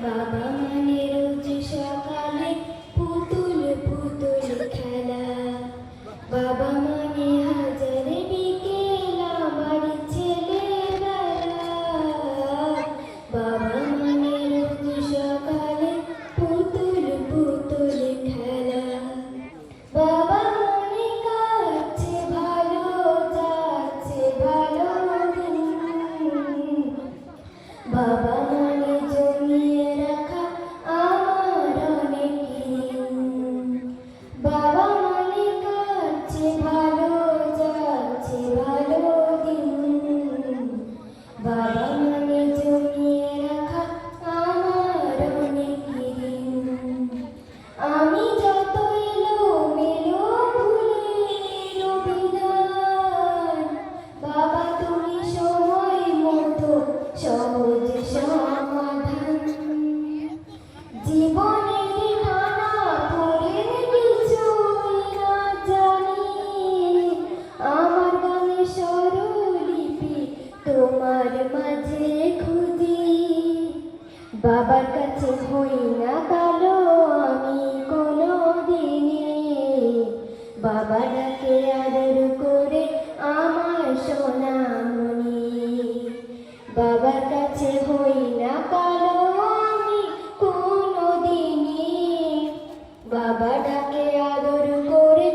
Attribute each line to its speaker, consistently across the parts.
Speaker 1: বাবা মানে রোজ সকালে পুতুল পুতুল খেলা, বাবা মানে হাজারে বিকেল আমার ছেলেবেলা। বাবা মানে রোজ সকালে পুতুল পুতুল খেলা, বাবা মনে কাটছে ভালো, যাচ্ছে ভালো দিন। বাবা মানে জমিয়ে রাখা আমার অনেক ঋণ। বাবা মানে কাটছে ভালো, যাচ্ছে ভালো দিন। বাবা মানে জমিয়ে রাখা আমার অনেক ঋণ। আমি যত এলোমেলো ভুলের অভিধান, বাবা তুমি সময় মতো সহজ সমাধান। জীবনের নানা পড়ে কিছুই না জানি, আমার গানে স্বরলিপি তোমার মাঝে খুঁজি। বাবার কাছে হই না কালো আমি কোনো দিনে, বাবা ডাকে আদর করে আমার সোনামণি। বাবার কাছে হই না কালো আমি কোনো দিনে, বাবা ডাকে আদর করে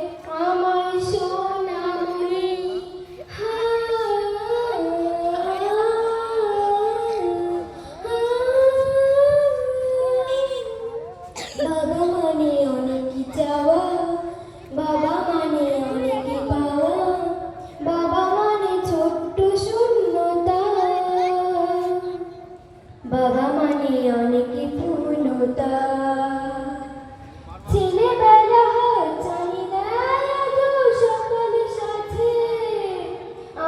Speaker 1: আমার সোনামণি। বাবা মানে অনেক চাওয়া, বাবা মানে অনেক পাওয়া, বাবা মানে ছোট্ট শূন্যতা, বাবা মানে অনেক পূর্ণতা। ছেলেবেলা জানি না আজও সকলের সাথে,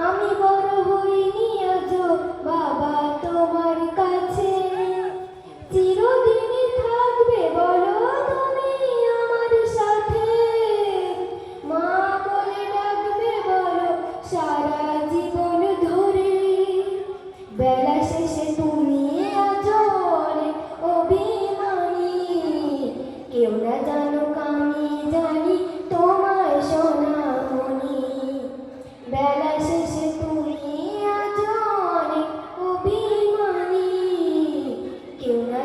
Speaker 1: আমি বড় হইনি আজও বাবা তোমার কাছে। চিরদিনই থাকবে বলো তুমি আমার সাথে, মা বলে ডাকবে বলো সারা জীবন ধরে। বেলা শেষে তুমি আজও অনেক অভিমানী, কেউ না জানুক আমি জানি তোমায় সোনামণি। বেলা শেষে তুমি আজও অনেক অভিমানী, কেউ না